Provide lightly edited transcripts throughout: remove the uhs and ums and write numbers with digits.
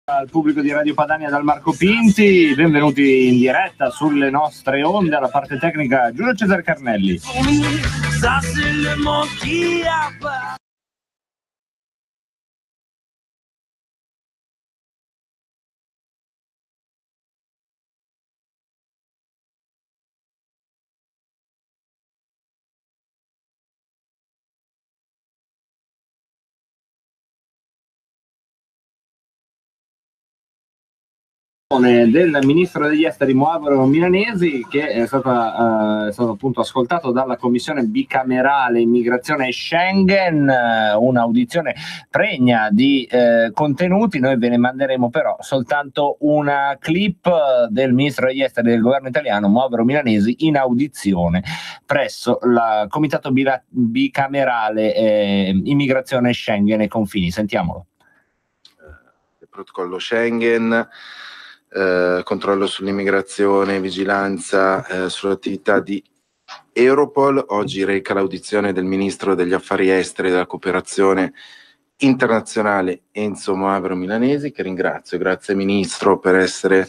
Al pubblico di Radio Padania dal Marco Pinti, benvenuti in diretta sulle nostre onde, alla parte tecnica Giulio Cesare Carnelli. Del ministro degli esteri Moavero Milanesi, che è stato appunto ascoltato dalla commissione bicamerale immigrazione e Schengen, un'audizione pregna di contenuti. Noi ve ne manderemo però soltanto una clip del ministro degli esteri del governo italiano Moavero Milanesi in audizione presso il comitato bicamerale immigrazione Schengen e confini. Sentiamolo. Il protocollo Schengen, controllo sull'immigrazione, vigilanza sull'attività di Europol. Oggi reca l'audizione del Ministro degli Affari Esteri e della Cooperazione Internazionale Enzo Moavero Milanesi, che ringrazio. Grazie Ministro per essere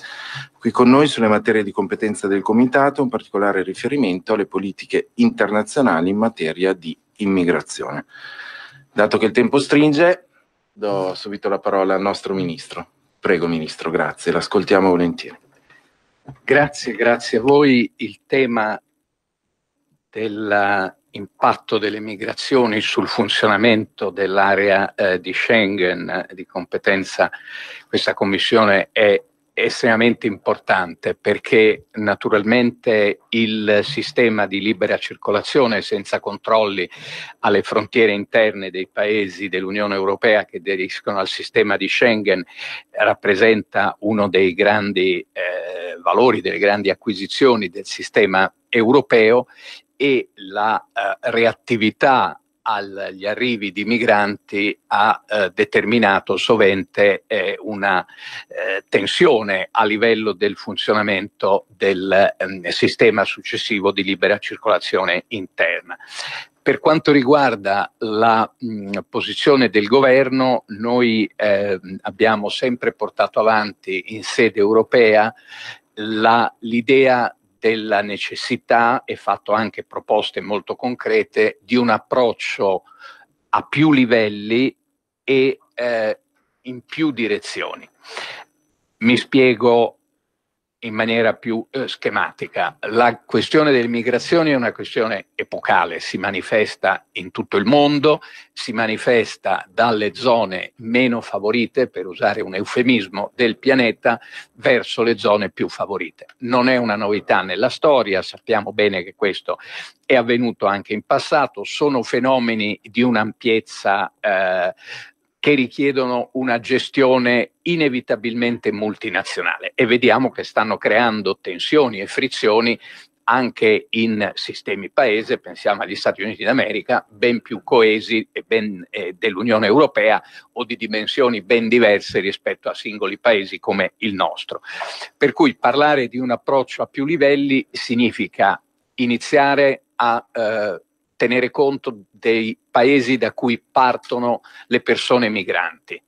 qui con noi sulle materie di competenza del Comitato, un particolare riferimento alle politiche internazionali in materia di immigrazione. Dato che il tempo stringe, do subito la parola al nostro Ministro. Prego Ministro, grazie, l'ascoltiamo volentieri. Grazie a voi. Il tema dell'impatto delle migrazioni sul funzionamento dell'area di Schengen di competenza questa Commissione è estremamente importante, perché naturalmente il sistema di libera circolazione senza controlli alle frontiere interne dei paesi dell'Unione Europea che aderiscono al sistema di Schengen rappresenta uno dei grandi valori, delle grandi acquisizioni del sistema europeo, e la reattività agli arrivi di migranti ha determinato sovente una tensione a livello del funzionamento del sistema successivo di libera circolazione interna. Per quanto riguarda la posizione del governo, noi abbiamo sempre portato avanti in sede europea l'idea della necessità, e fatto anche proposte molto concrete, di un approccio a più livelli e in più direzioni. Mi spiego in maniera più schematica. La questione delle migrazioni è una questione epocale, si manifesta in tutto il mondo, si manifesta dalle zone meno favorite, per usare un eufemismo, del pianeta verso le zone più favorite. Non è una novità nella storia, sappiamo bene che questo è avvenuto anche in passato, sono fenomeni di un'ampiezza che richiedono una gestione inevitabilmente multinazionale, e vediamo che stanno creando tensioni e frizioni anche in sistemi paese, pensiamo agli Stati Uniti d'America, ben più coesi e dell'Unione Europea, o di dimensioni ben diverse rispetto a singoli paesi come il nostro. Per cui parlare di un approccio a più livelli significa iniziare a tenere conto dei paesi da cui partono le persone migranti.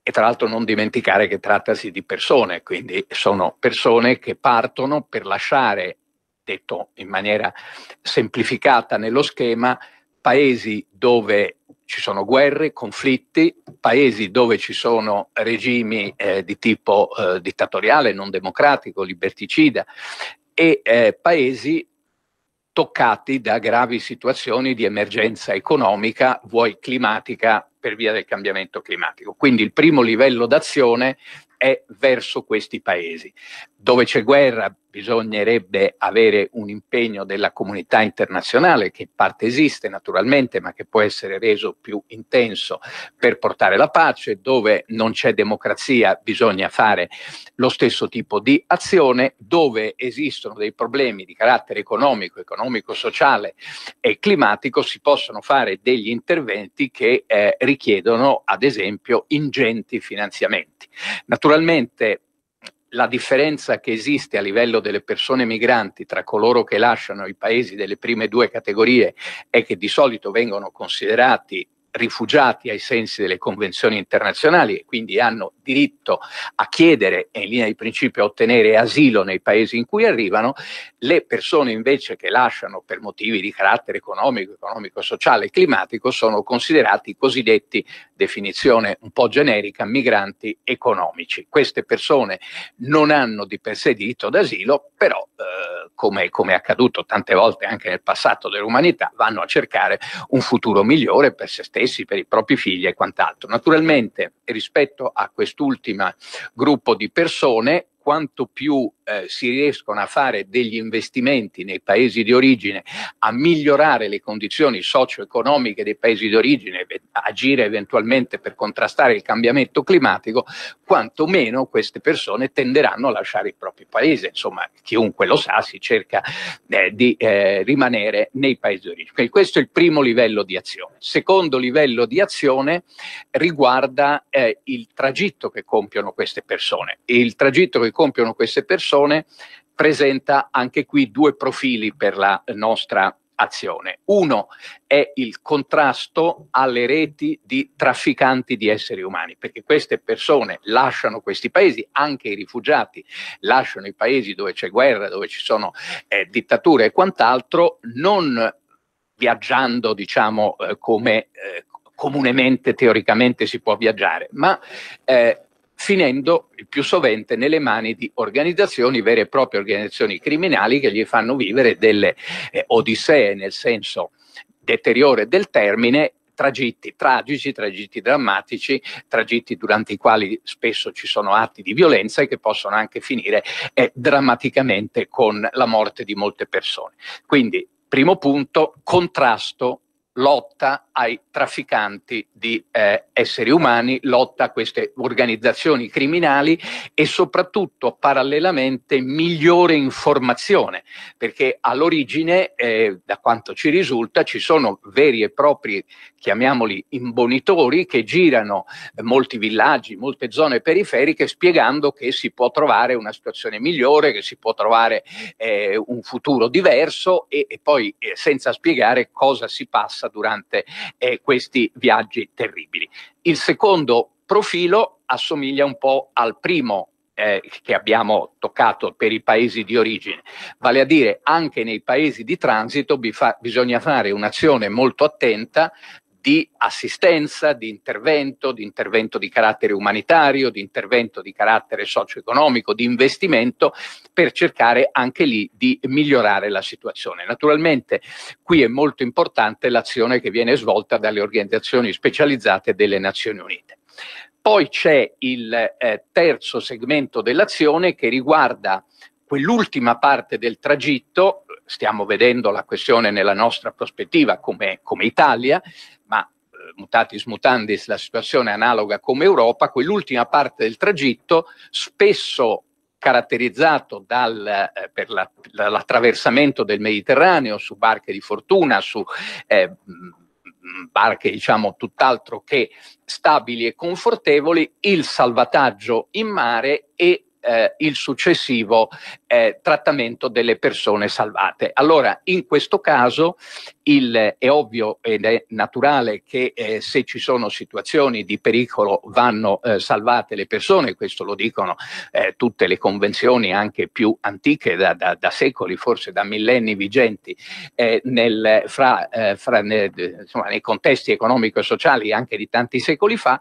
E tra l'altro non dimenticare che trattasi di persone, quindi sono persone che partono per lasciare, detto in maniera semplificata nello schema, paesi dove ci sono guerre, conflitti, paesi dove ci sono regimi di tipo dittatoriale, non democratico, liberticida, e paesi toccati da gravi situazioni di emergenza economica, vuoi climatica, per via del cambiamento climatico. Quindi il primo livello d'azione è verso questi paesi. Dove c'è guerra bisognerebbe avere un impegno della comunità internazionale, che in parte esiste naturalmente, ma che può essere reso più intenso per portare la pace. Dove non c'è democrazia bisogna fare lo stesso tipo di azione. Dove esistono dei problemi di carattere economico, sociale e climatico, si possono fare degli interventi che richiedono, ad esempio, ingenti finanziamenti. Naturalmente la differenza che esiste a livello delle persone migranti tra coloro che lasciano i paesi delle prime due categorie è che di solito vengono considerati rifugiati ai sensi delle convenzioni internazionali e quindi hanno diritto a chiedere e in linea di principio a ottenere asilo nei paesi in cui arrivano. Le persone invece che lasciano per motivi di carattere economico, sociale e climatico sono considerati i cosiddetti, definizione un po' generica, migranti economici. Queste persone non hanno di per sé diritto d'asilo, però come è accaduto tante volte anche nel passato dell'umanità, vanno a cercare un futuro migliore per se stessi, per i propri figli e quant'altro. Naturalmente, rispetto a quest'ultima gruppo di persone, quanto più si riescono a fare degli investimenti nei paesi di origine, a migliorare le condizioni socio-economiche dei paesi di origine, agire eventualmente per contrastare il cambiamento climatico, quanto meno queste persone tenderanno a lasciare il proprio paese. Insomma, chiunque lo sa, si cerca di rimanere nei paesi di origine. Quindi questo è il primo livello di azione. Il secondo livello di azione riguarda il tragitto che compiono queste persone. Il tragitto che compiono queste persone presenta anche qui due profili per la nostra azione. Uno è il contrasto alle reti di trafficanti di esseri umani, perché queste persone lasciano questi paesi, anche i rifugiati lasciano i paesi dove c'è guerra, dove ci sono dittature e quant'altro, non viaggiando, diciamo, come comunemente, teoricamente si può viaggiare, ma finendo il più sovente nelle mani di organizzazioni, vere e proprie organizzazioni criminali, che gli fanno vivere delle odissee, nel senso deteriore del termine, tragitti tragici, tragitti drammatici, tragitti durante i quali spesso ci sono atti di violenza e che possono anche finire drammaticamente con la morte di molte persone. Quindi, primo punto, contrasto, lotta ai trafficanti di esseri umani, lotta a queste organizzazioni criminali e soprattutto parallelamente migliore informazione, perché all'origine, da quanto ci risulta, ci sono veri e propri, chiamiamoli imbonitori, che girano molti villaggi, molte zone periferiche, spiegando che si può trovare una situazione migliore, che si può trovare un futuro diverso e poi senza spiegare cosa si passa durante questi viaggi terribili. Il secondo profilo assomiglia un po' al primo che abbiamo toccato per i paesi di origine, vale a dire anche nei paesi di transito bisogna fare un'azione molto attenta di assistenza, di intervento di carattere umanitario, di intervento di carattere socio-economico, di investimento, per cercare anche lì di migliorare la situazione. Naturalmente qui è molto importante l'azione che viene svolta dalle organizzazioni specializzate delle Nazioni Unite. Poi c'è il terzo segmento dell'azione che riguarda quell'ultima parte del tragitto. Stiamo vedendo la questione nella nostra prospettiva come Italia, ma mutatis mutandis la situazione è analoga come Europa. Quell'ultima parte del tragitto, spesso caratterizzato per l'attraversamento del Mediterraneo su barche di fortuna, su barche diciamo tutt'altro che stabili e confortevoli, il salvataggio in mare e il successivo trattamento delle persone salvate. Allora, in questo caso è ovvio ed è naturale che se ci sono situazioni di pericolo vanno salvate le persone. Questo lo dicono tutte le convenzioni anche più antiche, da secoli, forse da millenni vigenti nei contesti economico e sociali anche di tanti secoli fa.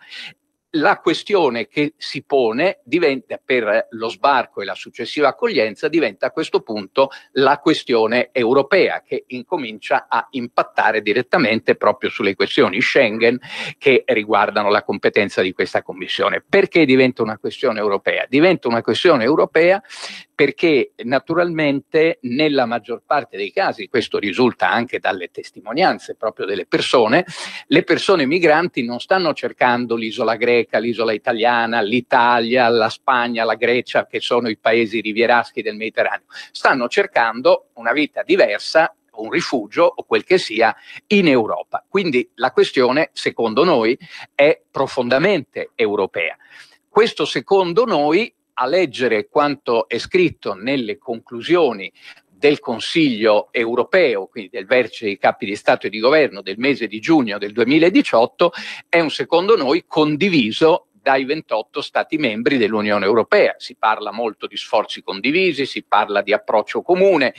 La questione che si pone diventa, per lo sbarco e la successiva accoglienza, diventa a questo punto la questione europea, che incomincia a impattare direttamente proprio sulle questioni Schengen che riguardano la competenza di questa Commissione. Perché diventa una questione europea? Diventa una questione europea perché naturalmente nella maggior parte dei casi, questo risulta anche dalle testimonianze proprio delle persone, le persone migranti non stanno cercando l'isola greca, l'isola italiana, l'Italia, la Spagna, la Grecia, che sono i paesi rivieraschi del Mediterraneo. Stanno cercando una vita diversa, un rifugio o quel che sia in Europa. Quindi la questione, secondo noi, è profondamente europea. Questo, secondo noi, a leggere quanto è scritto nelle conclusioni del Consiglio europeo, quindi del vertice dei capi di Stato e di Governo del mese di giugno del 2018, è secondo noi condiviso dai 28 Stati membri dell'Unione Europea. Si parla molto di sforzi condivisi, si parla di approccio comune,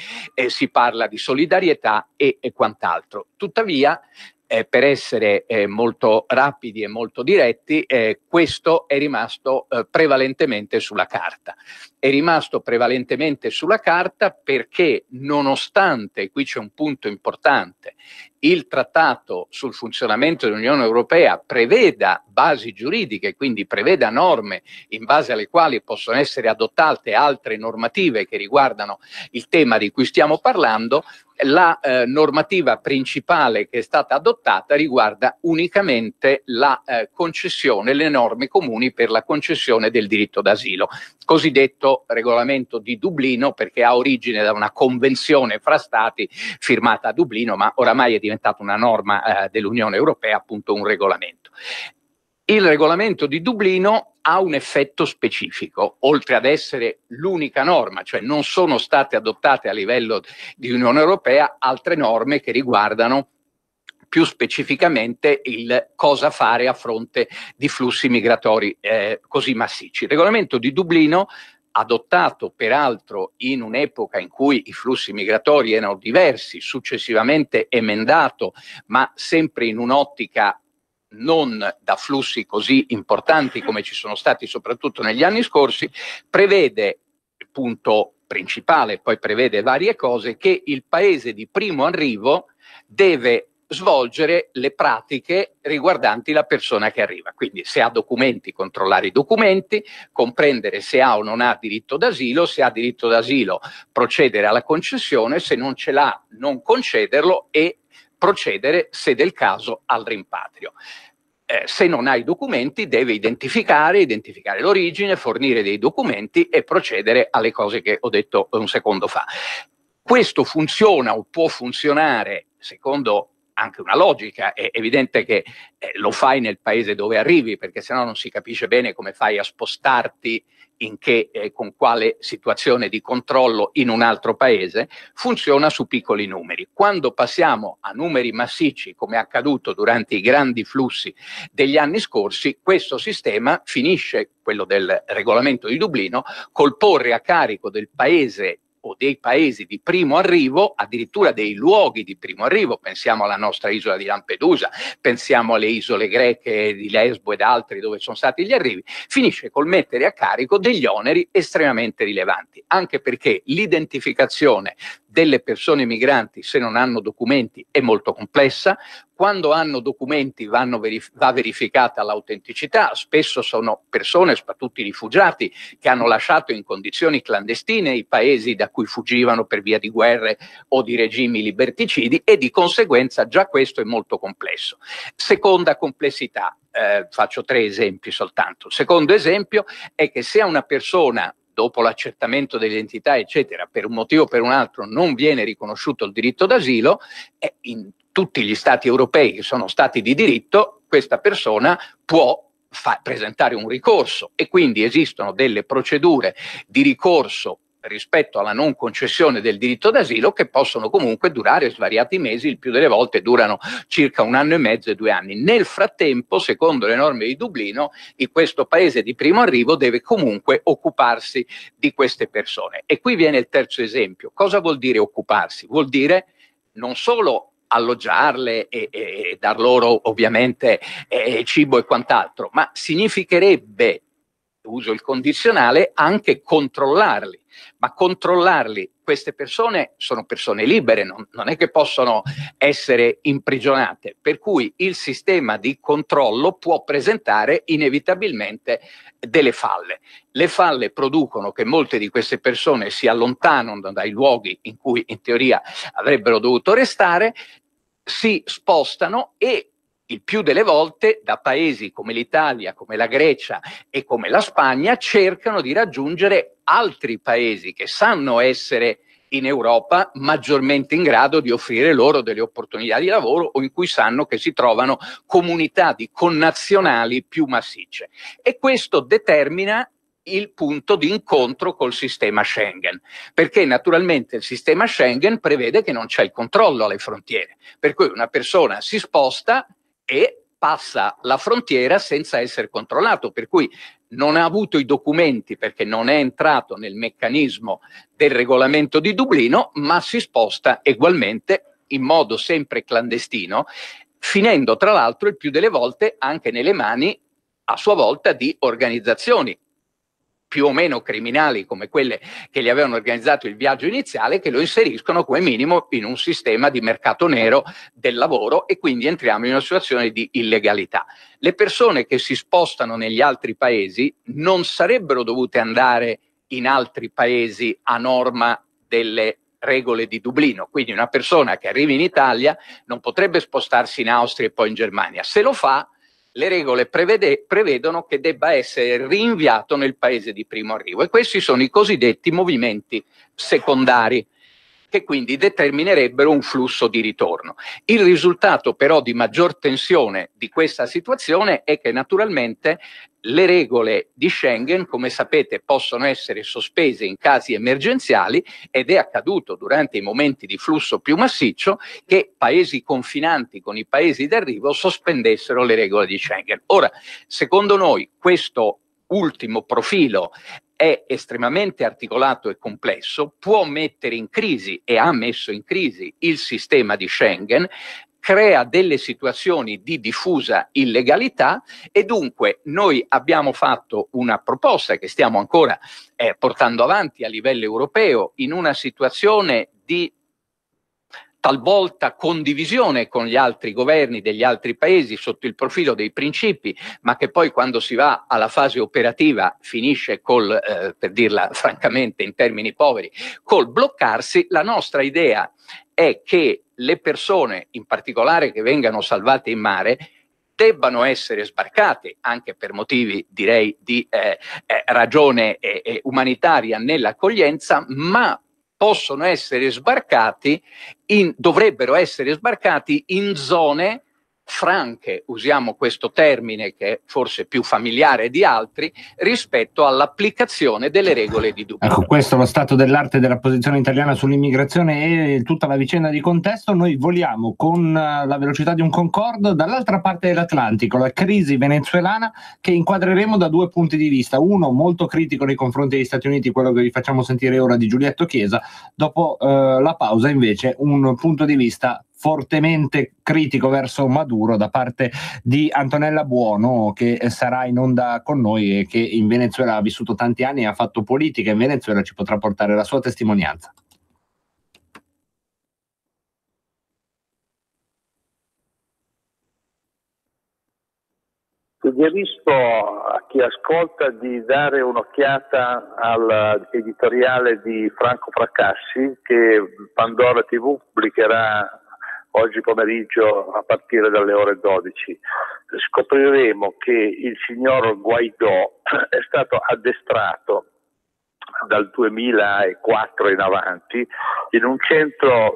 si parla di solidarietà e quant'altro. Tuttavia, per essere molto rapidi e molto diretti, questo è rimasto prevalentemente sulla carta. È rimasto prevalentemente sulla carta perché, nonostante, qui c'è un punto importante, il trattato sul funzionamento dell'Unione Europea preveda basi giuridiche, quindi preveda norme in base alle quali possono essere adottate altre normative che riguardano il tema di cui stiamo parlando, la normativa principale che è stata adottata riguarda unicamente la concessione, le norme comuni per la concessione del diritto d'asilo, cosiddetto regolamento di Dublino, perché ha origine da una convenzione fra stati firmata a Dublino, ma oramai è diventata una norma dell'Unione Europea, appunto un regolamento. Il regolamento di Dublino ha un effetto specifico, oltre ad essere l'unica norma, cioè non sono state adottate a livello di Unione Europea altre norme che riguardano più specificamente il cosa fare a fronte di flussi migratori così massicci. Il regolamento di Dublino, adottato peraltro in un'epoca in cui i flussi migratori erano diversi, successivamente emendato, ma sempre in un'ottica non da flussi così importanti come ci sono stati soprattutto negli anni scorsi, prevede, il punto principale, poi prevede varie cose, che il paese di primo arrivo deve svolgere le pratiche riguardanti la persona che arriva. Quindi se ha documenti, controllare i documenti, comprendere se ha o non ha diritto d'asilo, se ha diritto d'asilo procedere alla concessione, se non ce l'ha non concederlo e procedere, se del caso, al rimpatrio. Se non ha i documenti deve identificare l'origine, fornire dei documenti e procedere alle cose che ho detto un secondo fa. Questo funziona o può funzionare secondo anche una logica. È evidente che lo fai nel paese dove arrivi, perché sennò non si capisce bene come fai a spostarti con quale situazione di controllo in un altro paese. Funziona su piccoli numeri. Quando passiamo a numeri massicci, come è accaduto durante i grandi flussi degli anni scorsi, questo sistema finisce, quello del regolamento di Dublino, col porre a carico del paese o dei paesi di primo arrivo, addirittura dei luoghi di primo arrivo, pensiamo alla nostra isola di Lampedusa, pensiamo alle isole greche di Lesbo ed altri dove sono stati gli arrivi, finisce col mettere a carico degli oneri estremamente rilevanti, anche perché l'identificazione delle persone migranti, se non hanno documenti, è molto complessa. Quando hanno documenti va verificata l'autenticità. Spesso sono persone, soprattutto i rifugiati, che hanno lasciato in condizioni clandestine i paesi da cui fuggivano per via di guerre o di regimi liberticidi, e di conseguenza già questo è molto complesso. Seconda complessità, faccio 3 esempi soltanto. Il secondo esempio è che se a una persona, dopo l'accertamento dell'identità, eccetera, per un motivo o per un altro non viene riconosciuto il diritto d'asilo, in tutti gli stati europei che sono stati di diritto, questa persona può presentare un ricorso, e quindi esistono delle procedure di ricorso rispetto alla non concessione del diritto d'asilo che possono comunque durare svariati mesi, il più delle volte durano circa 1 anno e mezzo e 2 anni. Nel frattempo, secondo le norme di Dublino, questo paese di primo arrivo deve comunque occuparsi di queste persone. E qui viene il terzo esempio. Cosa vuol dire occuparsi? Vuol dire non solo alloggiarle e dar loro ovviamente cibo e quant'altro, ma significherebbe, uso il condizionale, anche controllarli. Ma controllarli, queste persone sono persone libere, non è che possono essere imprigionate, per cui il sistema di controllo può presentare inevitabilmente delle falle. Le falle producono che molte di queste persone si allontanano dai luoghi in cui in teoria avrebbero dovuto restare, si spostano e il più delle volte da paesi come l'Italia, come la Grecia e come la Spagna cercano di raggiungere altri paesi che sanno essere in Europa maggiormente in grado di offrire loro delle opportunità di lavoro, o in cui sanno che si trovano comunità di connazionali più massicce. E questo determina il punto di incontro col sistema Schengen, perché naturalmente il sistema Schengen prevede che non c'è il controllo alle frontiere, per cui una persona si sposta e passa la frontiera senza essere controllato, per cui non ha avuto i documenti perché non è entrato nel meccanismo del regolamento di Dublino, ma si sposta ugualmente in modo sempre clandestino, finendo tra l'altro il più delle volte anche nelle mani a sua volta di organizzazioni più o meno criminali come quelle che gli avevano organizzato il viaggio iniziale, che lo inseriscono come minimo in un sistema di mercato nero del lavoro, e quindi entriamo in una situazione di illegalità. Le persone che si spostano negli altri paesi non sarebbero dovute andare in altri paesi a norma delle regole di Dublino, quindi una persona che arriva in Italia non potrebbe spostarsi in Austria e poi in Germania. Se lo fa, le regole prevedono che debba essere rinviato nel paese di primo arrivo, e questi sono i cosiddetti movimenti secondari, che quindi determinerebbero un flusso di ritorno. Il risultato però di maggior tensione di questa situazione è che naturalmente le regole di Schengen, come sapete, possono essere sospese in casi emergenziali, ed è accaduto durante i momenti di flusso più massiccio che paesi confinanti con i paesi d'arrivo sospendessero le regole di Schengen. Ora, secondo noi, questo ultimo profilo è estremamente articolato e complesso, può mettere in crisi, e ha messo in crisi, il sistema di Schengen, crea delle situazioni di diffusa illegalità, e dunque noi abbiamo fatto una proposta che stiamo ancora portando avanti a livello europeo, in una situazione di talvolta condivisione con gli altri governi degli altri paesi sotto il profilo dei principi, ma che poi quando si va alla fase operativa finisce col, per dirla francamente in termini poveri, col bloccarsi. La nostra idea è che le persone, in particolare che vengano salvate in mare, debbano essere sbarcate, anche per motivi direi di ragione umanitaria nell'accoglienza, ma possono essere sbarcati dovrebbero essere sbarcati in zone franche, usiamo questo termine che è forse più familiare di altri, rispetto all'applicazione delle regole di Dublino. Ecco, questo è lo stato dell'arte della posizione italiana sull'immigrazione e tutta la vicenda di contesto. Noi voliamo con la velocità di un Concorde dall'altra parte dell'Atlantico, la crisi venezuelana, che inquadreremo da due punti di vista. Uno molto critico nei confronti degli Stati Uniti, quello che vi facciamo sentire ora di Giulietto Chiesa. Dopo la pausa invece un punto di vista fortemente critico verso Maduro da parte di Antonella Buono, che sarà in onda con noi e che in Venezuela ha vissuto tanti anni e ha fatto politica in Venezuela, ci potrà portare la sua testimonianza. Suggerisco a chi ascolta di dare un'occhiata all'editoriale di Franco Fracassi che Pandora TV pubblicherà oggi pomeriggio a partire dalle ore 12. Scopriremo che il signor Guaidó è stato addestrato dal 2004 in avanti in un centro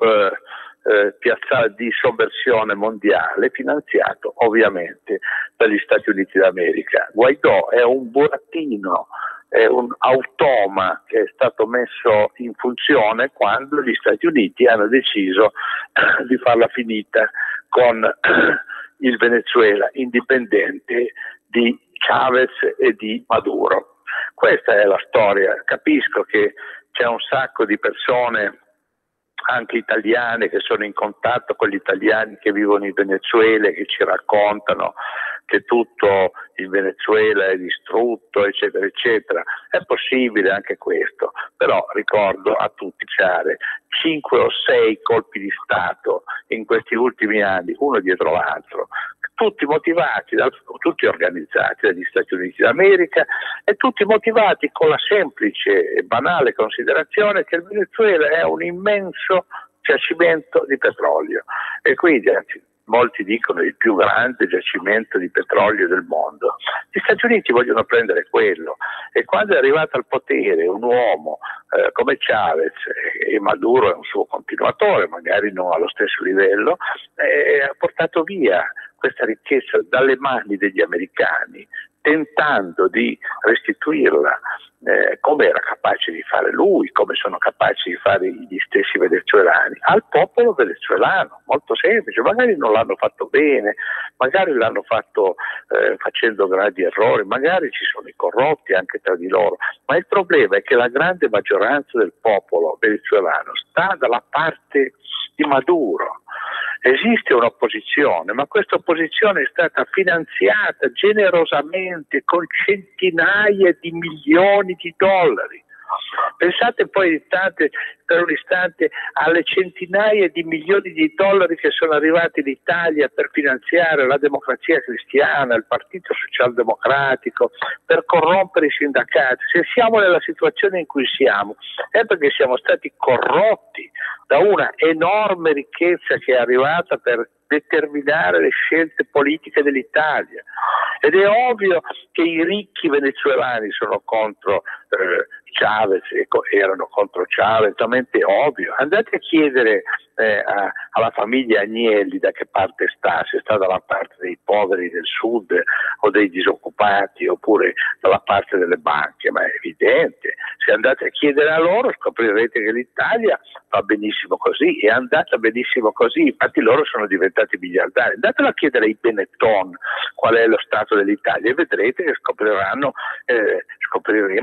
piazzale di sovversione mondiale finanziato ovviamente dagli Stati Uniti d'America. Guaidó è un burattino, è un automa che è stato messo in funzione quando gli Stati Uniti hanno deciso di farla finita con il Venezuela indipendente di Chavez e di Maduro. Questa è la storia. Capisco che c'è un sacco di persone, anche italiane, che sono in contatto con gli italiani che vivono in Venezuela e che ci raccontano che tutto il Venezuela è distrutto, eccetera, eccetera. È possibile anche questo, però ricordo a tutti, 5 o 6 colpi di Stato in questi ultimi anni, uno dietro l'altro, tutti motivati, tutti organizzati dagli Stati Uniti d'America e tutti motivati con la semplice e banale considerazione che il Venezuela è un immenso giacimento di petrolio e quindi, anzi, molti dicono il più grande giacimento di petrolio del mondo. Gli Stati Uniti vogliono prendere quello e quando è arrivato al potere un uomo come Chavez, e Maduro è un suo continuatore, magari non allo stesso livello, ha portato via questa ricchezza dalle mani degli americani tentando di restituirla come era capace di fare lui, come sono capaci di fare gli stessi venezuelani, al popolo venezuelano, molto semplice. Magari non l'hanno fatto bene, magari l'hanno fatto facendo grandi errori, magari ci sono i corrotti anche tra di loro, ma il problema è che la grande maggioranza del popolo venezuelano sta dalla parte di Maduro. Esiste un'opposizione, ma questa opposizione è stata finanziata generosamente con centinaia di milioni di dollari. Pensate poi per un istante alle centinaia di milioni di dollari che sono arrivati in Italia per finanziare la Democrazia Cristiana, il Partito Socialdemocratico, per corrompere i sindacati. Se siamo nella situazione in cui siamo è perché siamo stati corrotti da una enorme ricchezza che è arrivata per determinare le scelte politiche dell'Italia. Ed è ovvio che i ricchi venezuelani sono contro Chavez, erano contro Chavez, è ovvio. Andate a chiedere alla famiglia Agnelli da che parte sta, se sta dalla parte dei poveri del sud o dei disoccupati oppure dalla parte delle banche, ma è evidente. Se andate a chiedere a loro scoprirete che l'Italia va benissimo così, è andata benissimo così, infatti loro sono diventati miliardari. Andatelo a chiedere ai Benetton qual è lo stato dell'Italia e vedrete che scopriremo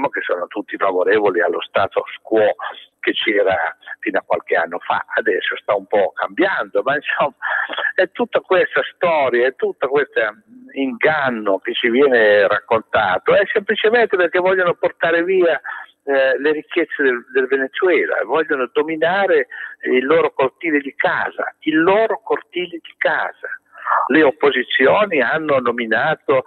che sono tutti favorevoli allo status quo che c'era fino a qualche anno fa. Adesso sta un po' cambiando, ma insomma è tutta questa storia, è tutto questo inganno che ci viene raccontato, è semplicemente perché vogliono portare via le ricchezze del Venezuela, vogliono dominare il loro cortile di casa, Le opposizioni hanno nominato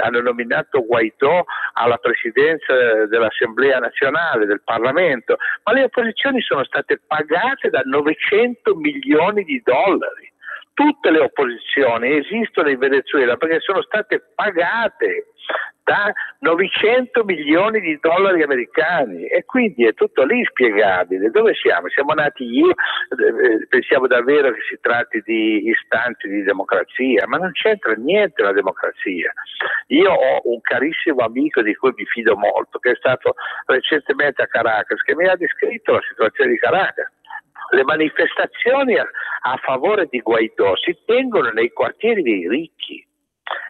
hanno nominato Guaidó alla presidenza dell'Assemblea nazionale, del Parlamento, ma le opposizioni sono state pagate da 900 milioni di dollari. Tutte le opposizioni esistono in Venezuela perché sono state pagate da 900 milioni di dollari americani e quindi è tutto lì spiegabile. Dove siamo? Siamo nati ieri, pensiamo davvero che si tratti di istanti di democrazia, ma non c'entra niente la democrazia. Io ho un carissimo amico di cui mi fido molto, che è stato recentemente a Caracas, che mi ha descritto la situazione di Caracas. Le manifestazioni a favore di Guaidó si tengono nei quartieri dei ricchi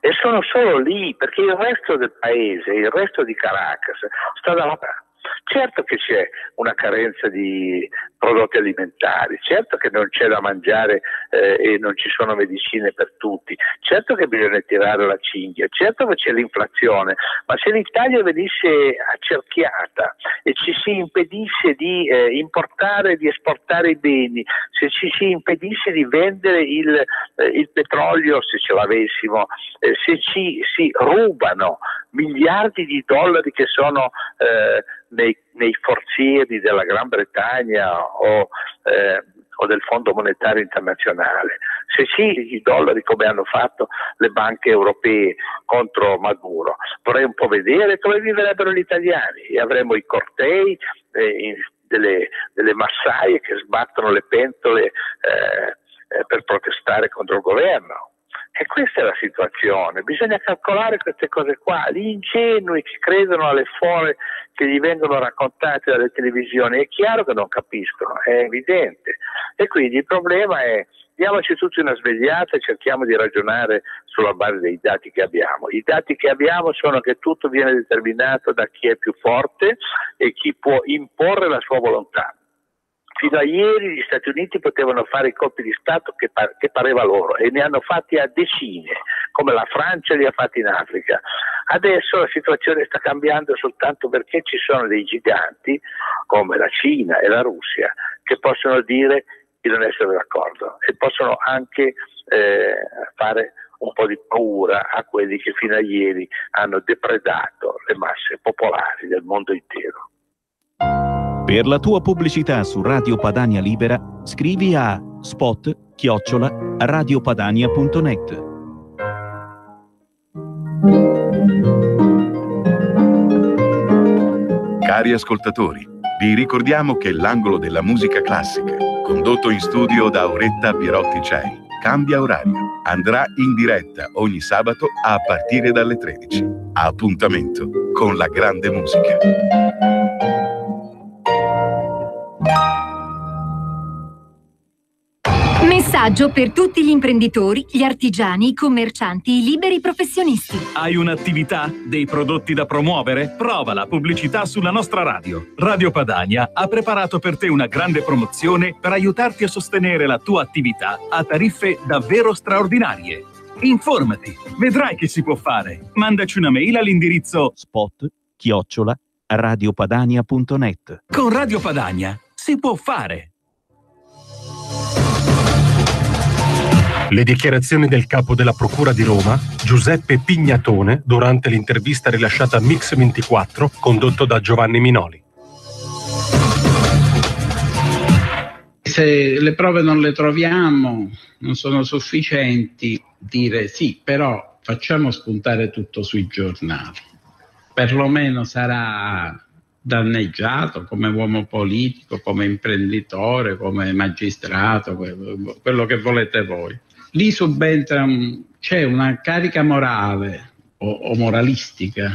e sono solo lì perché il resto del paese, il resto di Caracas sta dalla parte. Certo che c'è una carenza di prodotti alimentari, certo che non c'è da mangiare e non ci sono medicine per tutti, certo che bisogna tirare la cinghia, certo che c'è l'inflazione, ma se l'Italia venisse accerchiata e ci si impedisse di importare e di esportare i beni, se ci si impedisse di vendere il petrolio, se ce l'avessimo, se ci si rubano miliardi di dollari che sono nei forzieri della Gran Bretagna o del Fondo Monetario Internazionale, se sì i dollari come hanno fatto le banche europee contro Maduro, vorrei un po' vedere come vivrebbero gli italiani e avremo i cortei delle massaie che sbattono le pentole per protestare contro il governo. E questa è la situazione, bisogna calcolare queste cose qua. Gli ingenui che credono alle fore che gli vengono raccontate dalle televisioni è chiaro che non capiscono, è evidente. E quindi il problema è: diamoci tutti una svegliata e cerchiamo di ragionare sulla base dei dati che abbiamo. I dati che abbiamo sono che tutto viene determinato da chi è più forte e chi può imporre la sua volontà. Fino a ieri gli Stati Uniti potevano fare i colpi di Stato che pareva loro e ne hanno fatti a decine, come la Francia li ha fatti in Africa. Adesso la situazione sta cambiando soltanto perché ci sono dei giganti come la Cina e la Russia che possono dire di non essere d'accordo e possono anche fare un po' di paura a quelli che fino a ieri hanno depredato le masse popolari del mondo intero. Per la tua pubblicità su Radio Padania Libera, scrivi a spot@radiopadania.net. Cari ascoltatori, vi ricordiamo che l'angolo della musica classica, condotto in studio da Auretta Pierotti Cei, cambia orario. Andrà in diretta ogni sabato a partire dalle 13. Appuntamento con la grande musica. Messaggio per tutti gli imprenditori, gli artigiani, i commercianti, i liberi professionisti. Hai un'attività? Dei prodotti da promuovere? Prova la pubblicità sulla nostra radio. Radio Padania ha preparato per te una grande promozione per aiutarti a sostenere la tua attività a tariffe davvero straordinarie. Informati, vedrai che si può fare. Mandaci una mail all'indirizzo spot@radiopadania.net. Con Radio Padania si può fare. Le dichiarazioni del capo della Procura di Roma, Giuseppe Pignatone, durante l'intervista rilasciata a Mix24, condotto da Giovanni Minoli. Se le prove non le troviamo, non sono sufficienti, dire sì, però facciamo spuntare tutto sui giornali. Perlomeno sarà danneggiato come uomo politico, come imprenditore, come magistrato, quello che volete voi. Lì subentra, c'è una carica morale o moralistica,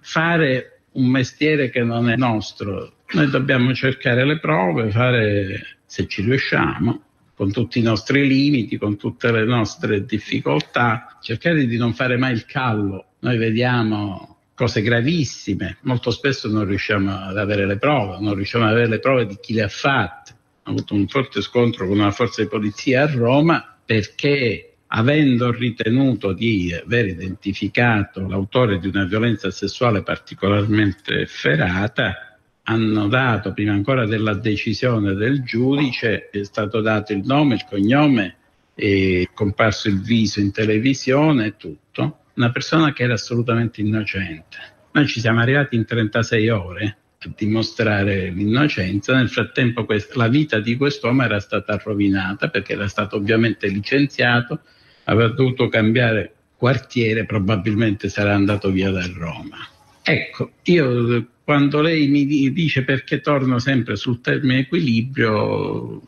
fare un mestiere che non è nostro. Noi dobbiamo cercare le prove, fare, se ci riusciamo, con tutti i nostri limiti, con tutte le nostre difficoltà, cercare di non fare mai il callo. Noi vediamo cose gravissime, molto spesso non riusciamo ad avere le prove, non riusciamo ad avere le prove di chi le ha fatte. Ho avuto un forte scontro con una forza di polizia a Roma perché, avendo ritenuto di aver identificato l'autore di una violenza sessuale particolarmente efferata, hanno dato, prima ancora della decisione del giudice, è stato dato il nome, il cognome, è comparso il viso in televisione e tutto. Una persona che era assolutamente innocente. Noi ci siamo arrivati in 36 ore a dimostrare l'innocenza. Nel frattempo la vita di quest'uomo era stata rovinata perché era stato ovviamente licenziato, aveva dovuto cambiare quartiere, probabilmente sarà andato via da Roma. Ecco, io quando lei mi dice perché torno sempre sul termine equilibrio,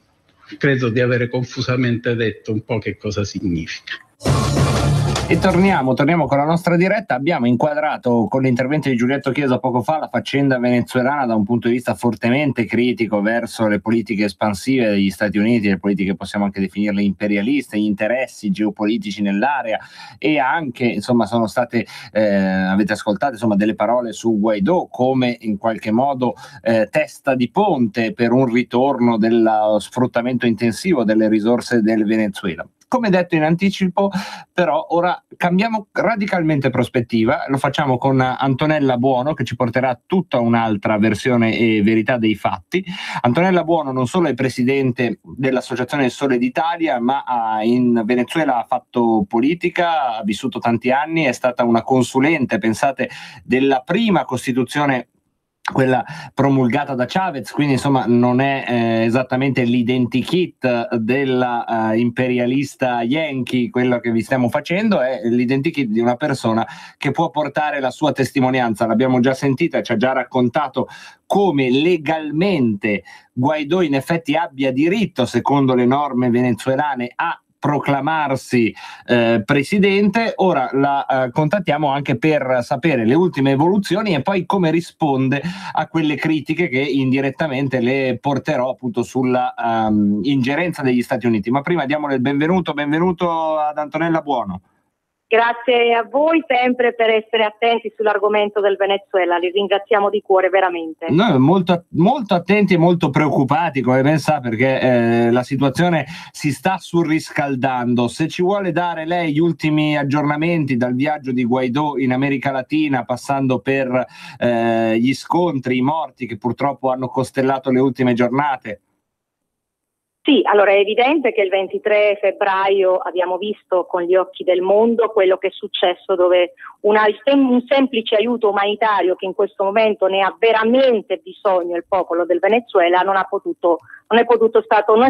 credo di avere confusamente detto un po' che cosa significa. E torniamo con la nostra diretta. Abbiamo inquadrato con l'intervento di Giulietto Chiesa poco fa la faccenda venezuelana da un punto di vista fortemente critico verso le politiche espansive degli Stati Uniti, le politiche possiamo anche definirle imperialiste, gli interessi geopolitici nell'area, e anche insomma sono state avete ascoltato insomma delle parole su Guaidó come in qualche modo testa di ponte per un ritorno dello sfruttamento intensivo delle risorse del Venezuela. Come detto in anticipo, però, ora cambiamo radicalmente prospettiva, lo facciamo con Antonella Buono, che ci porterà tutta un'altra versione e verità dei fatti. Antonella Buono non solo è presidente dell'Associazione Sole d'Italia, ma in Venezuela ha fatto politica, ha vissuto tanti anni, è stata una consulente, pensate, della prima Costituzione, quella promulgata da Chavez, quindi insomma non è esattamente l'identikit della imperialista Yankee quello che vi stiamo facendo, è l'identikit di una persona che può portare la sua testimonianza. L'abbiamo già sentita, ci ha già raccontato come legalmente Guaidó in effetti abbia diritto, secondo le norme venezuelane, a proclamarsi presidente. Ora la contattiamo anche per sapere le ultime evoluzioni e poi come risponde a quelle critiche che indirettamente le porterò appunto sulla ingerenza degli Stati Uniti. Ma prima diamole il benvenuto ad Antonella Buono. Grazie a voi sempre per essere attenti sull'argomento del Venezuela, li ringraziamo di cuore veramente. Noi molto attenti e molto preoccupati, come ben sa, perché la situazione si sta surriscaldando. Se ci vuole dare lei gli ultimi aggiornamenti dal viaggio di Guaidó in America Latina, passando per gli scontri, i morti che purtroppo hanno costellato le ultime giornate. Sì, allora è evidente che il 23 febbraio abbiamo visto con gli occhi del mondo quello che è successo, dove un semplice aiuto umanitario che in questo momento ne ha veramente bisogno il popolo del Venezuela non è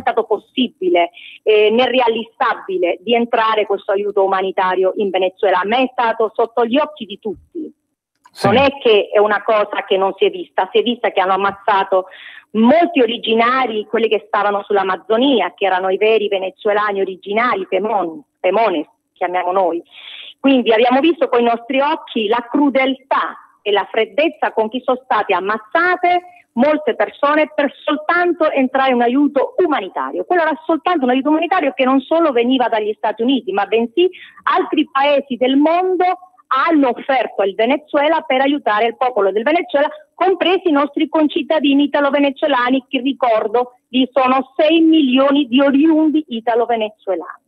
stato possibile né realizzabile di entrare questo aiuto umanitario in Venezuela. A me è stato sotto gli occhi di tutti. Sì. Non è che è una cosa che non si è vista che hanno ammazzato molti originari, quelli che stavano sull'Amazzonia, che erano i veri venezuelani originari, pemones, chiamiamo noi. Quindi abbiamo visto con i nostri occhi la crudeltà e la freddezza con cui sono state ammazzate molte persone per soltanto entrare in un aiuto umanitario. Quello era soltanto un aiuto umanitario che non solo veniva dagli Stati Uniti, ma bensì altri paesi del mondo hanno offerto al Venezuela per aiutare il popolo del Venezuela, compresi i nostri concittadini italo-venezuelani, che ricordo vi sono 6 milioni di oriundi italo-venezuelani.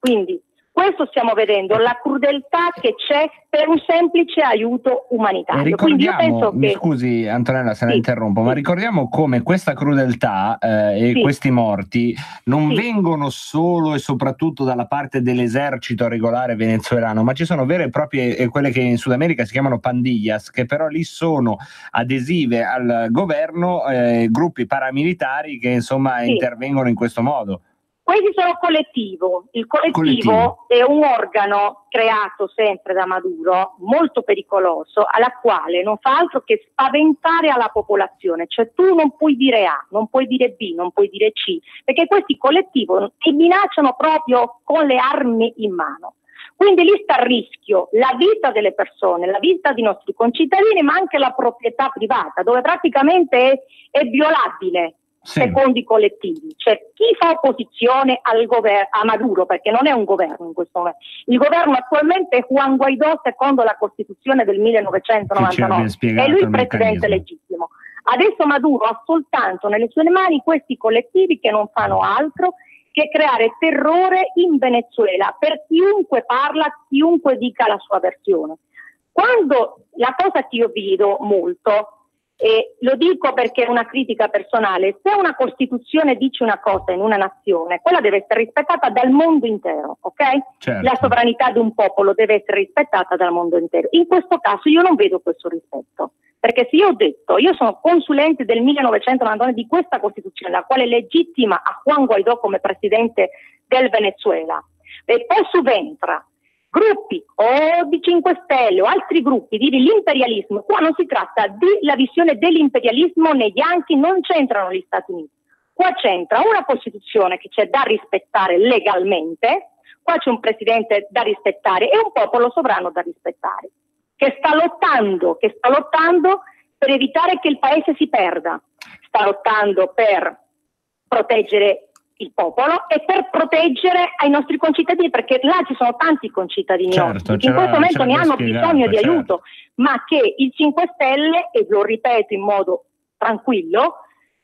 Quindi questo stiamo vedendo, la crudeltà che c'è per un semplice aiuto umanitario. Quindi io penso che... Mi scusi Antonella se la interrompo, ma ricordiamo come questa crudeltà e questi morti non vengono solo e soprattutto dalla parte dell'esercito regolare venezuelano, ma ci sono vere e proprie, quelle che in Sud America si chiamano pandillas, che però lì sono adesive al governo, gruppi paramilitari che insomma intervengono in questo modo. Questi sono collettivo. Il collettivo è un organo creato sempre da Maduro, molto pericoloso, alla quale non fa altro che spaventare alla popolazione. Cioè tu non puoi dire A, non puoi dire B, non puoi dire C, perché questi collettivi ti minacciano proprio con le armi in mano. Quindi lì sta a rischio la vita delle persone, la vita dei nostri concittadini, ma anche la proprietà privata, dove praticamente è violabile. Secondo i collettivi, cioè chi fa opposizione al governo, a Maduro, perché non è un governo in questo momento, il governo attualmente è Juan Guaidó secondo la Costituzione del 1999, è lui il presidente legittimo. Adesso Maduro ha soltanto nelle sue mani questi collettivi che non fanno altro che creare terrore in Venezuela per chiunque parla, chiunque dica la sua versione. Quando la cosa che io vedo molto, e lo dico perché è una critica personale, se una Costituzione dice una cosa in una nazione, quella deve essere rispettata dal mondo intero, ok? Certo. La sovranità di un popolo deve essere rispettata dal mondo intero. In questo caso io non vedo questo rispetto, perché se io ho detto, io sono consulente del 1999 di questa Costituzione, la quale legittima a Juan Guaidó come presidente del Venezuela, e poi subentra gruppi o di 5 Stelle o altri gruppi di l'imperialismo, qua non si tratta della visione dell'imperialismo, nei Yankee non c'entrano gli Stati Uniti, qua c'entra una Costituzione che c'è da rispettare legalmente, qua c'è un presidente da rispettare e un popolo sovrano da rispettare, che sta lottando per evitare che il paese si perda, sta lottando per proteggere il popolo e per proteggere ai nostri concittadini, perché là ci sono tanti concittadini che in questo momento ne hanno bisogno di aiuto, ma che il 5 Stelle, e lo ripeto in modo tranquillo,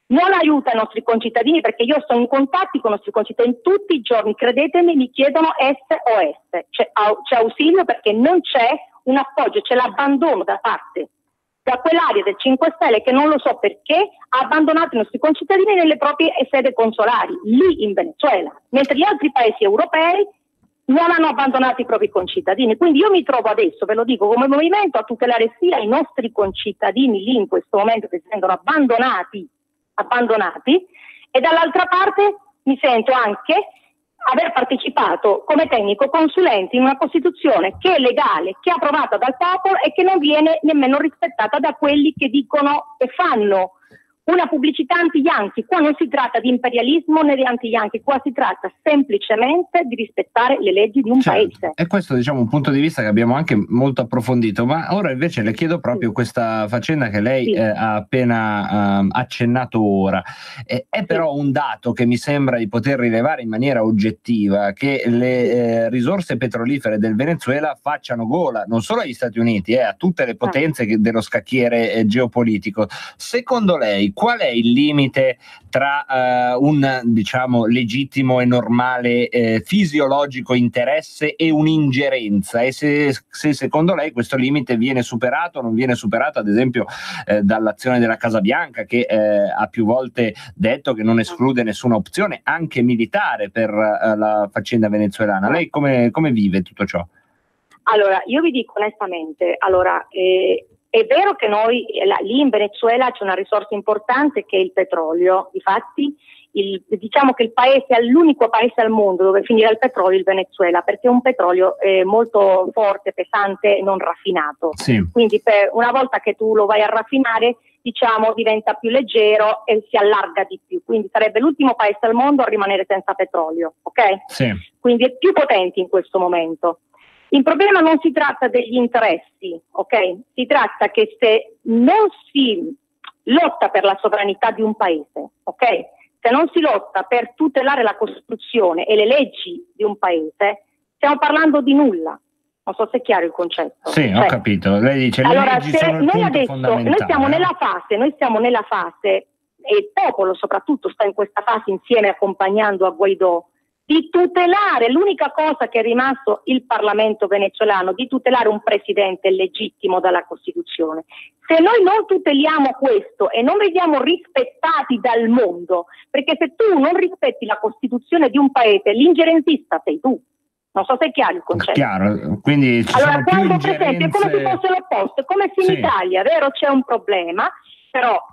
non aiuta i nostri concittadini, perché io sono in contatti con i nostri concittadini tutti i giorni, credetemi, mi chiedono SOS, c'è ausilio, perché non c'è un appoggio, c'è l'abbandono da quell'area del 5 Stelle che non lo so perché ha abbandonato i nostri concittadini nelle proprie sedi consolari, lì in Venezuela, mentre gli altri paesi europei non hanno abbandonato i propri concittadini. Quindi io mi trovo adesso, ve lo dico, come movimento a tutelare sia i nostri concittadini lì in questo momento che si sentono abbandonati, e dall'altra parte mi sento anche aver partecipato come tecnico consulente in una Costituzione che è legale, che è approvata dal popolo e che non viene nemmeno rispettata da quelli che dicono e fanno una pubblicità anti-Yankee. Qua non si tratta di imperialismo né di anti-Yankee, qua si tratta semplicemente di rispettare le leggi di un paese. E questo diciamo un punto di vista che abbiamo anche molto approfondito, ma ora invece le chiedo proprio questa faccenda che lei ha appena accennato ora. È però un dato che mi sembra di poter rilevare in maniera oggettiva, che le risorse petrolifere del Venezuela facciano gola non solo agli Stati Uniti, a tutte le potenze dello scacchiere geopolitico. Secondo lei qual è il limite tra un diciamo legittimo e normale fisiologico interesse e un'ingerenza, e se secondo lei questo limite viene superato o non viene superato, ad esempio dall'azione della Casa Bianca, che ha più volte detto che non esclude nessuna opzione anche militare per la faccenda venezuelana. Lei come vive tutto ciò? Allora, io vi dico onestamente, è vero che noi lì in Venezuela c'è una risorsa importante che è il petrolio, difatti diciamo che il paese è l'unico paese al mondo dove finirà il petrolio, il Venezuela, perché è un petrolio molto forte, pesante e non raffinato. Sì. Quindi una volta che tu lo vai a raffinare, diciamo, diventa più leggero e si allarga di più. Quindi sarebbe l'ultimo paese al mondo a rimanere senza petrolio, ok? Sì. Quindi è più potente in questo momento. Il problema non si tratta degli interessi, ok? Si tratta che se non si lotta per la sovranità di un paese, ok? Se non si lotta per tutelare la Costituzione e le leggi di un paese, stiamo parlando di nulla. Non so se è chiaro il concetto. Sì, ho capito. Lei dice allora, le leggi sono il punto fondamentale. Noi stiamo nella fase, e il popolo soprattutto sta in questa fase insieme accompagnando a Guaidó, di tutelare, l'unica cosa che è rimasto il Parlamento venezuelano, di tutelare un presidente legittimo dalla Costituzione. Se noi non tuteliamo questo e non vediamo rispettati dal mondo, perché se tu non rispetti la Costituzione di un paese, l'ingerentista sei tu. Non so se è chiaro il concetto. Chiaro, quindi ci allora, sono più quando per esempio è come se fosse l'opposto, è come se in Italia, vero, c'è un problema, però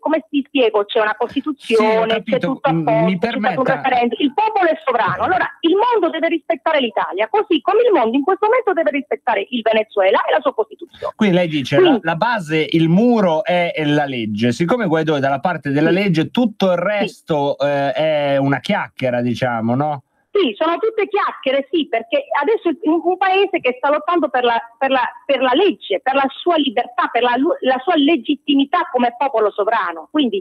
come ti spiego, c'è una Costituzione, c'è tutto a posto, c'è stato un referendum, il popolo è sovrano, allora il mondo deve rispettare l'Italia, così come il mondo in questo momento deve rispettare il Venezuela e la sua Costituzione. Quindi lei dice la base, il muro è la legge, siccome Guaidó è dalla parte della legge, tutto il resto è una chiacchiera, diciamo, no? Sì, sono tutte chiacchiere, sì, perché adesso un paese che sta lottando per la legge, per la sua libertà, per la sua legittimità come popolo sovrano. Quindi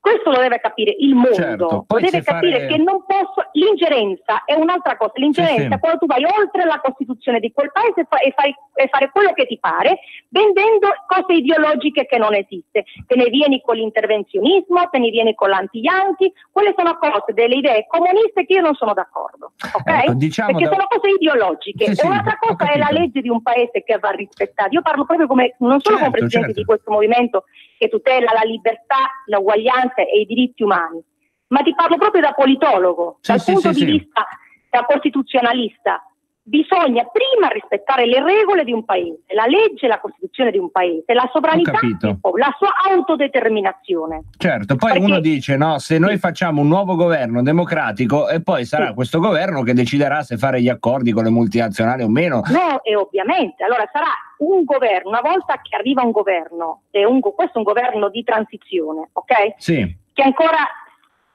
questo lo deve capire il mondo, certo, lo deve capire che non posso. L'ingerenza è un'altra cosa. L'ingerenza è quando tu vai oltre la Costituzione di quel paese e fare quello che ti pare, vendendo cose ideologiche che non esiste. Te ne vieni con l'intervenzionismo, te ne vieni con l'anti-Yankee, quelle sono cose, delle idee comuniste che io non sono d'accordo, ok? Diciamo perché sono cose ideologiche. E un'altra cosa è la legge di un paese che va rispettata. Io parlo proprio come, non solo come presidente di questo movimento che tutela la libertà, l'uguaglianza e i diritti umani, ma ti parlo proprio da politologo, dal punto di vista da costituzionalista. Bisogna prima rispettare le regole di un paese, la legge e la Costituzione di un paese, la sovranità del popolo, la sua autodeterminazione. Certo, poi uno dice, no, se noi facciamo un nuovo governo democratico e poi sarà questo governo che deciderà se fare gli accordi con le multinazionali o meno. No, e ovviamente, allora sarà un governo, una volta che arriva un governo, questo è un governo di transizione, ok? Sì. Che ancora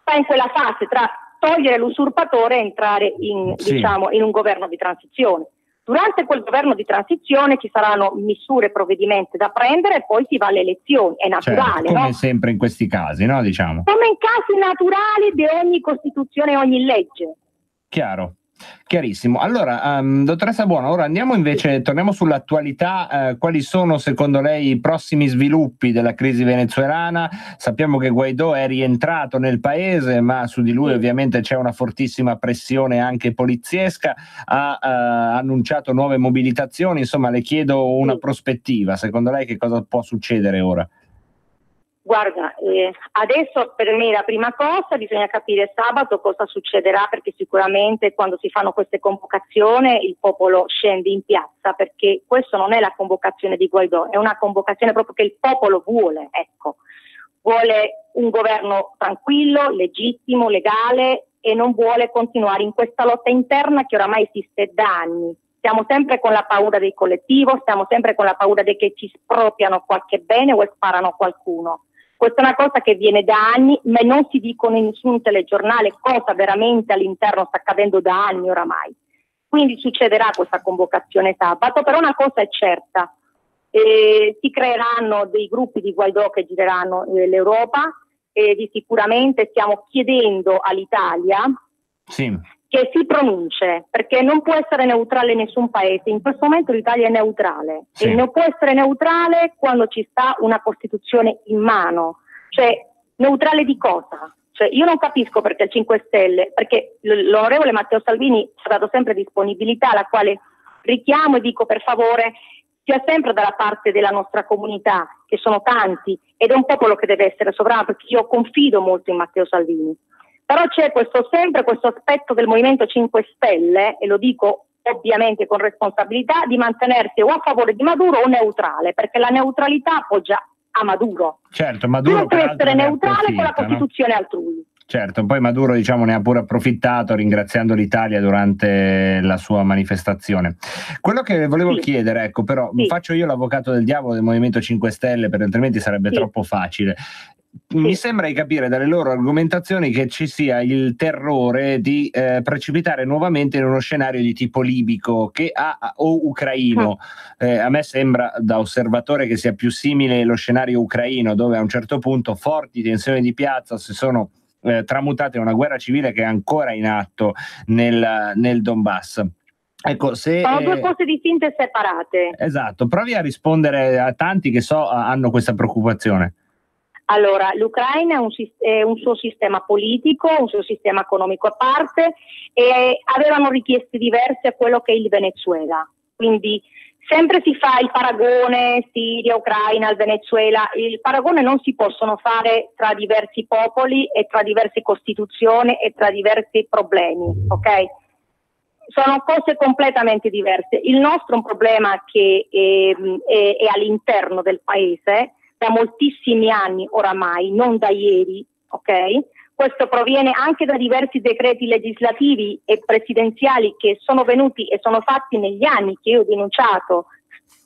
sta in quella fase tra togliere l'usurpatore e entrare diciamo, in un governo di transizione. Durante quel governo di transizione ci saranno misure e provvedimenti da prendere e poi si va alle elezioni, è naturale. Certo, come no? sempre in questi casi, no? Diciamo. Come in casi naturali di ogni Costituzione e ogni legge. Chiaro. Chiarissimo. Allora, dottoressa Buono, ora torniamo sull'attualità. Quali sono secondo lei i prossimi sviluppi della crisi venezuelana? Sappiamo che Guaidó è rientrato nel paese, ma su di lui ovviamente c'è una fortissima pressione anche poliziesca, ha annunciato nuove mobilitazioni, insomma le chiedo una prospettiva, secondo lei che cosa può succedere ora? Guarda, adesso per me la prima cosa bisogna capire sabato cosa succederà, perché sicuramente quando si fanno queste convocazioni il popolo scende in piazza, perché questa non è la convocazione di Guaidó, è una convocazione proprio che il popolo vuole, ecco. Vuole un governo tranquillo, legittimo, legale e non vuole continuare in questa lotta interna che oramai esiste da anni. Stiamo sempre con la paura del collettivo, stiamo sempre con la paura di che ci spropriano qualche bene o sparano a qualcuno. Questa è una cosa che viene da anni, ma non si dicono in nessun telegiornale cosa veramente all'interno sta accadendo da anni oramai. Quindi succederà questa convocazione sabato, però una cosa è certa, si creeranno dei gruppi di Guaidó che gireranno l'Europa e sicuramente stiamo chiedendo all'Italia che si pronunce, perché non può essere neutrale nessun paese. In questo momento l'Italia è neutrale e non può essere neutrale quando ci sta una Costituzione in mano. Cioè, neutrale di cosa? Cioè, io non capisco perché il 5 Stelle, perché l'onorevole Matteo Salvini ha dato sempre disponibilità, alla quale richiamo e dico per favore sia sempre dalla parte della nostra comunità, che sono tanti, ed è un popolo che deve essere sovrano, perché io confido molto in Matteo Salvini. Però c'è sempre questo aspetto del Movimento 5 Stelle, e lo dico ovviamente con responsabilità, di mantenersi o a favore di Maduro o neutrale, perché la neutralità appoggia a Maduro. Certo, Maduro non può essere neutrale con la Costituzione altrui. Certo, poi Maduro ne ha pure approfittato ringraziando l'Italia durante la sua manifestazione. Quello che volevo chiedere, ecco, però faccio io l'avvocato del diavolo del Movimento 5 Stelle, perché altrimenti sarebbe troppo facile. Mi sembra di capire dalle loro argomentazioni che ci sia il terrore di precipitare nuovamente in uno scenario di tipo libico o ucraino. A me sembra da osservatore che sia più simile lo scenario ucraino, dove a un certo punto forti tensioni di piazza si sono tramutate in una guerra civile che è ancora in atto nel Donbass. Ecco, sono due cose distinte e separate. Esatto, provi a rispondere a tanti che hanno questa preoccupazione. Allora, l'Ucraina è un suo sistema politico, un suo sistema economico a parte, e avevano richieste diverse a quello che è il Venezuela. Quindi sempre si fa il paragone Siria, Ucraina, il Venezuela. Il paragone non si possono fare tra diversi popoli e tra diverse costituzioni e tra diversi problemi, ok? Sono cose completamente diverse. Il nostro è un problema che è all'interno del paese da moltissimi anni oramai, non da ieri, ok? Questo proviene anche da diversi decreti legislativi e presidenziali che sono venuti e sono fatti negli anni, che io ho denunciato,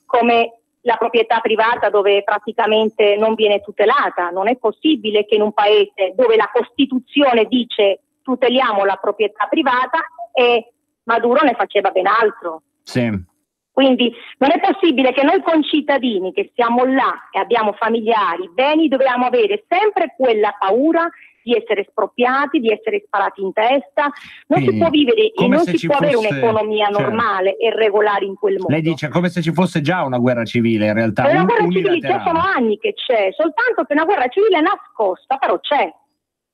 come la proprietà privata dove praticamente non viene tutelata. Non è possibile che in un paese dove la Costituzione dice tuteliamo la proprietà privata e Maduro ne faceva ben altro. Sì. Quindi non è possibile che noi concittadini che siamo là e abbiamo familiari, beni, dobbiamo avere sempre quella paura di essere espropriati, di essere sparati in testa. Non si può vivere e non si può avere un'economia normale e regolare in quel modo. Lei dice come se ci fosse già una guerra civile, in realtà. Una guerra civile già sono anni che c'è, soltanto che una guerra civile nascosta, però c'è.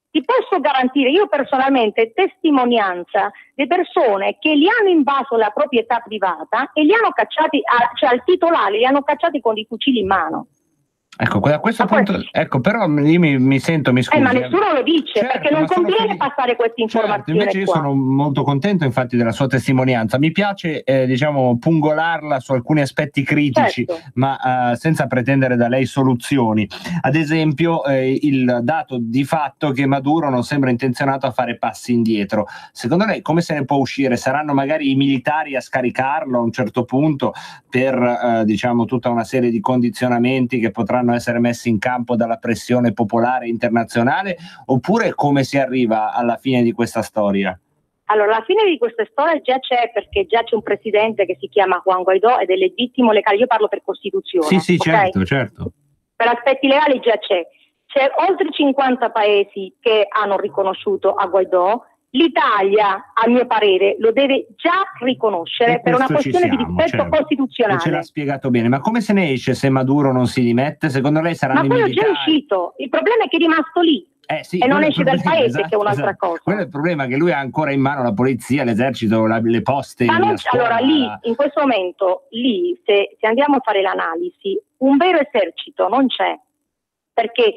Ti posso garantire, io personalmente, testimonianza di persone che li hanno invaso la proprietà privata e li hanno cacciati, cioè al titolare li hanno cacciati con i fucili in mano. Ecco, da questo punto, ecco, però io mi sento, mi scusi. Ma nessuno lo dice, perché non conviene passare queste informazioni. Invece io sono molto contento infatti della sua testimonianza. Mi piace pungolarla su alcuni aspetti critici, ma senza pretendere da lei soluzioni. Ad esempio il dato di fatto che Maduro non sembra intenzionato a fare passi indietro. Secondo lei come se ne può uscire? Saranno magari i militari a scaricarlo a un certo punto per tutta una serie di condizionamenti che potranno essere messi in campo dalla pressione popolare internazionale, oppure come si arriva alla fine di questa storia? Allora, la fine di questa storia già c'è, perché già c'è un presidente che si chiama Juan Guaidó ed è legittimo legale. Io parlo per Costituzione. Sì, okay? certo. Per aspetti legali già c'è. C'è oltre 50 paesi che hanno riconosciuto a Guaidó. L'Italia, a mio parere, lo deve già riconoscere per una questione di rispetto costituzionale. E ce l'ha spiegato bene, ma come se ne esce se Maduro non si dimette? Secondo lei saranno i militari? Ma quello è già uscito, il problema è che è rimasto lì e non esce dal paese, che è un'altra cosa. Quello è il problema, che lui ha ancora in mano la polizia, l'esercito, le poste. Allora lì, in questo momento, lì, se andiamo a fare l'analisi, un vero esercito non c'è, perché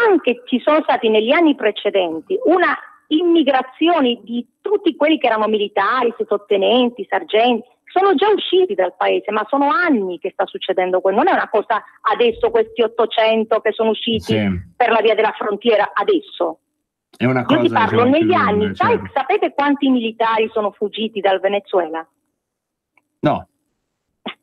anche ci sono stati negli anni precedenti una immigrazioni di tutti quelli che erano militari, sottotenenti, sargenti, sono già usciti dal paese, ma sono anni che sta succedendo quello. Non è una cosa adesso, questi 800 che sono usciti per la via della frontiera adesso. È una cosa, io ti parlo negli anni. Sapete quanti militari sono fuggiti dal Venezuela? No.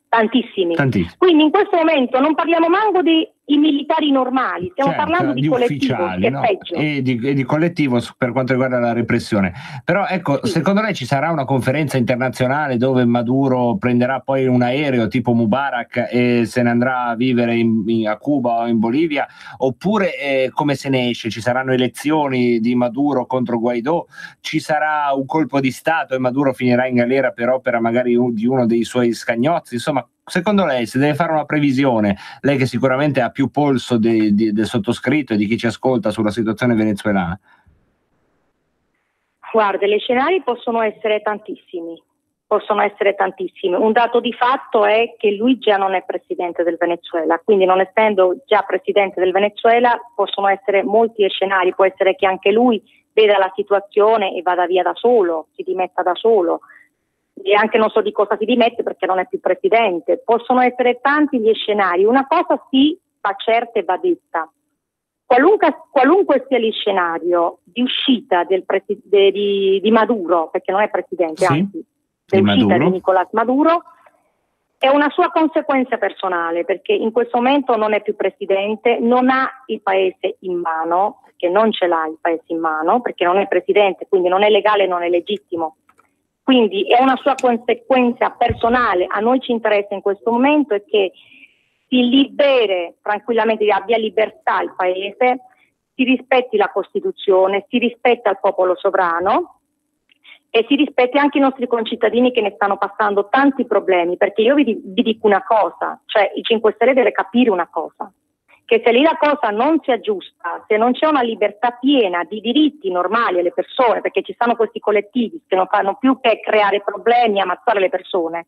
Tantissimi. Quindi in questo momento non parliamo manco di militari normali, stiamo parlando di collettivo, che è peggio. E di collettivo per quanto riguarda la repressione. Però ecco, secondo lei ci sarà una conferenza internazionale dove Maduro prenderà poi un aereo tipo Mubarak e se ne andrà a vivere a Cuba o in Bolivia, oppure come se ne esce? Ci saranno elezioni di Maduro contro Guaidó, ci sarà un colpo di Stato e Maduro finirà in galera per opera magari di uno dei suoi scagnozzi? Insomma, secondo lei, se deve fare una previsione, lei che sicuramente ha più polso del sottoscritto e di chi ci ascolta sulla situazione venezuelana? Guarda, gli scenari possono essere tantissimi. Un dato di fatto è che lui già non è presidente del Venezuela, quindi non essendo già presidente del Venezuela possono essere molti scenari. Può essere che anche lui veda la situazione e vada via da solo, si dimetta da solo. e anche non so di cosa si dimette perché non è più presidente. Possono essere tanti gli scenari. Una cosa sì va certa e va detta: qualunque sia il scenario di uscita di Maduro, perché non è presidente, sì, anzi, dell'uscita di Nicolás Maduro, è una sua conseguenza personale, perché in questo momento non è più presidente, non ha il paese in mano, perché non ce l'ha il paese in mano, perché non è presidente, quindi non è legale, non è legittimo. Quindi è una sua conseguenza personale. A noi ci interessa in questo momento è che si liberi tranquillamente, abbia libertà il paese, si rispetti la Costituzione, si rispetta il popolo sovrano e si rispetti anche i nostri concittadini che ne stanno passando tanti problemi, perché io vi dico una cosa, cioè il 5 Stelle deve capire una cosa, che se lì la cosa non si aggiusta, se non c'è una libertà piena di diritti normali alle persone, perché ci stanno questi collettivi che non fanno più che creare problemi e ammazzare le persone,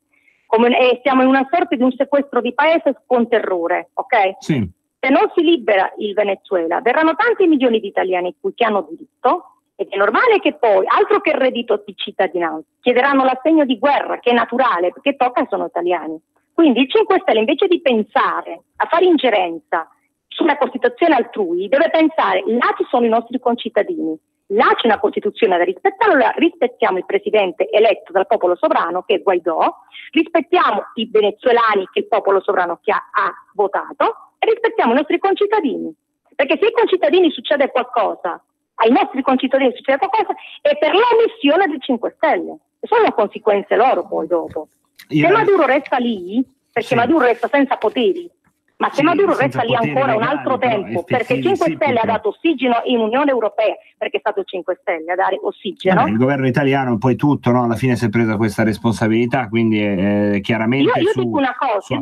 e siamo in una sorta di un sequestro di paese con terrore, ok? Sì. Se non si libera il Venezuela, verranno tanti milioni di italiani qui che hanno diritto, ed è normale che poi, altro che il reddito di cittadinanza, chiederanno l'assegno di guerra, che è naturale, perché tocca sono italiani. Quindi il 5 Stelle, invece di pensare a fare ingerenza sulla Costituzione altrui, deve pensare: là ci sono i nostri concittadini, là c'è una Costituzione da rispettare, allora rispettiamo il presidente eletto dal popolo sovrano, che è Guaidó, rispettiamo i venezuelani, che il popolo sovrano che ha votato, e rispettiamo i nostri concittadini. Perché se ai concittadini succede qualcosa, ai nostri concittadini succede qualcosa, è per l'omissione del 5 Stelle. E sono conseguenze loro poi dopo. Se Maduro resta lì, perché Maduro resta senza poteri, ma se Maduro resta lì ancora un altro tempo, perché il 5 Stelle ha dato ossigeno in Unione Europea, perché è stato il 5 Stelle a dare ossigeno. Il governo italiano poi tutto, no? Alla fine si è presa questa responsabilità, quindi chiaramente io dico una cosa,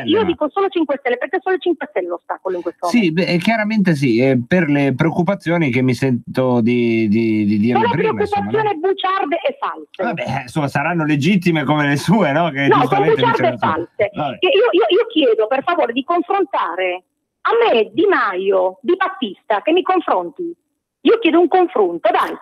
io dico solo 5 Stelle, perché solo il 5 Stelle è l'ostacolo in questo momento. Sì, chiaramente sì, per le preoccupazioni che mi sento di dire sono prima. Preoccupazioni bugiarde e false. Vabbè, insomma, saranno legittime come le sue, no? Che no, sono bugiarde e false. Io chiedo per favore di confrontare a me Di Maio, Di Battista, che mi confronti. Io chiedo un confronto, dai.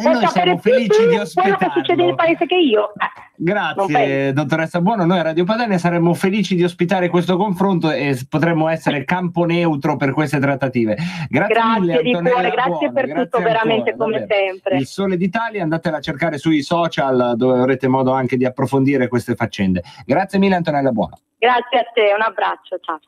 Noi siamo felici di ospitarlo. Quello che succede nel paese che io. Grazie dottoressa Buono, noi a Radio Padania saremmo felici di ospitare questo confronto e potremmo essere campo neutro per queste trattative. Grazie mille, di cuore, grazie Buono, per tutto, ancora, veramente come sempre. Il Sole d'Italia, andatela a cercare sui social dove avrete modo anche di approfondire queste faccende. Grazie mille Antonella Buono. Grazie a te, un abbraccio, ciao.